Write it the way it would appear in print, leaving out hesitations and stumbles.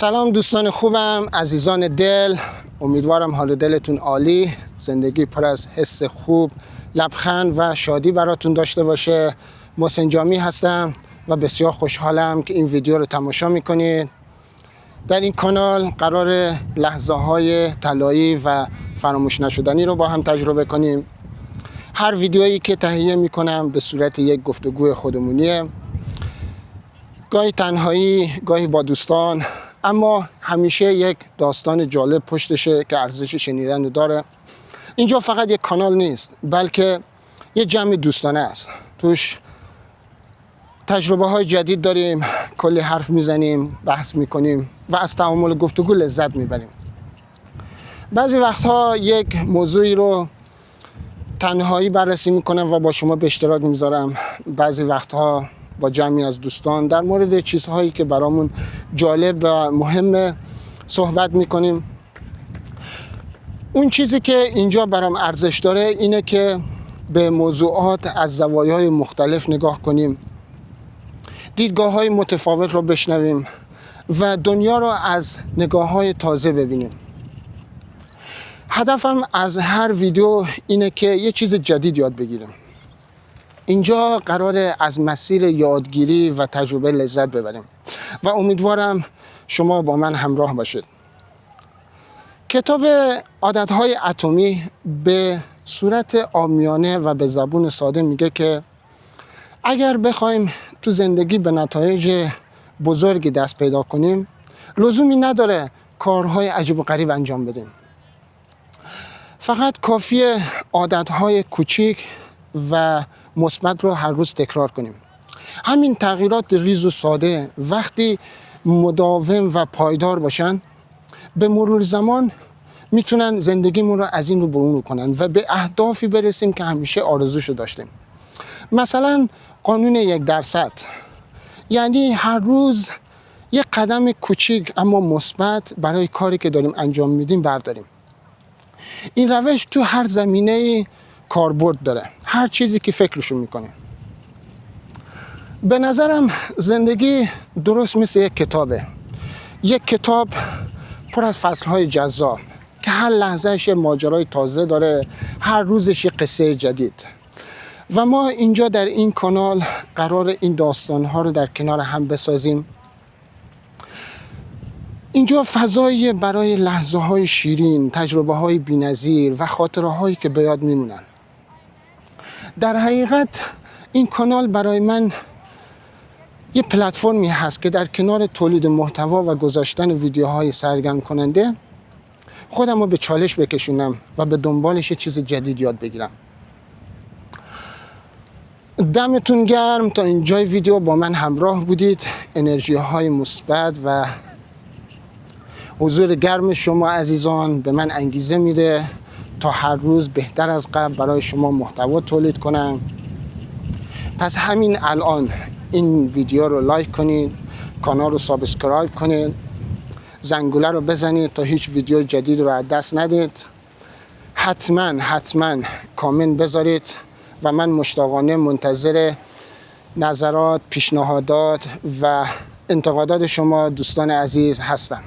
سلام دوستان خوبم، عزیزان دل. امیدوارم حال دلتون عالی، زندگی پر از حس خوب، لبخند و شادی براتون داشته باشه. محسن جامی هستم و بسیار خوشحالم که این ویدیو رو تماشا میکنید. در این کانال قرار لحظه های طلایی و فراموش نشدنی رو با هم تجربه کنیم. هر ویدیویی که تهیه میکنم به صورت یک گفتگوی خودمونیه، گاهی تنهایی، گاهی با دوستان، اما همیشه یک داستان جالب پشتشه که ارزش شنیدن داره. اینجا فقط یک کانال نیست، بلکه یک جمع دوستانه است. توش تجربه های جدید داریم، کلی حرف میزنیم، بحث میکنیم و از تعامل گفتگو لذت میبریم. بعضی وقتها یک موضوعی رو تنهایی بررسی میکنم و با شما به اشتراک میذارم. بعضی وقتها با جمعی از دوستان در مورد چیزهایی که برامون جالب و مهمه صحبت میکنیم. اون چیزی که اینجا برام ارزش داره اینه که به موضوعات از زوایای مختلف نگاه کنیم، دیدگاه‌های متفاوت رو بشنویم و دنیا رو از نگاه‌های تازه ببینیم. هدفم از هر ویدیو اینه که یه چیز جدید یاد بگیریم. اینجا قراره از مسیر یادگیری و تجربه لذت ببریم و امیدوارم شما با من همراه باشید. کتاب عادت‌های اتمی به صورت عامیانه و به زبون ساده میگه که اگر بخوایم تو زندگی به نتایج بزرگی دست پیدا کنیم، لزومی نداره کارهای عجیب و غریب انجام بدیم. فقط کافیه عادت‌های کوچیک و مثبت رو هر روز تکرار کنیم. همین تغییرات ریز و ساده وقتی مداوم و پایدار باشن، به مرور زمان میتونن زندگیمون رو از این رو به اون رو کنن و به اهدافی برسیم که همیشه آرزوشو داشتیم. مثلا قانون 1%، یعنی هر روز یک قدم کوچیک اما مثبت برای کاری که داریم انجام میدیم برداریم. این روش تو هر زمینه کاربرد داره، هر چیزی که فکرشو میکنیم. به نظرم زندگی درست مثل یک کتابه، یک کتاب پر از فصلهای جذاب که هر لحظهش یه ماجرای تازه داره، هر روزش یه قصه جدید. و ما اینجا در این کانال قرار این داستانها رو در کنار هم بسازیم. اینجا فضایی برای لحظه های شیرین، تجربه های بی‌نظیر و خاطره هایی که به یاد میمونن. در حقیقت این کانال برای من یه پلتفرمی هست که در کنار تولید محتوا و گذاشتن ویدیوهای سرگرم کننده خودم رو به چالش بکشونم و به دنبالش یه چیز جدید یاد بگیرم. دمتون گرم تا اینجای ویدیو با من همراه بودید. انرژی های مثبت و حضور گرم شما عزیزان به من انگیزه میده تا هر روز بهتر از قبل برای شما محتوا تولید کنم. پس همین الان این ویدیو رو لایک کنید، کانال رو سابسکرایب کنید، زنگوله رو بزنید تا هیچ ویدیو جدید رو از دست ندید. حتما کامنت بذارید و من مشتاقانه منتظر نظرات، پیشنهادات و انتقادات شما دوستان عزیز هستم.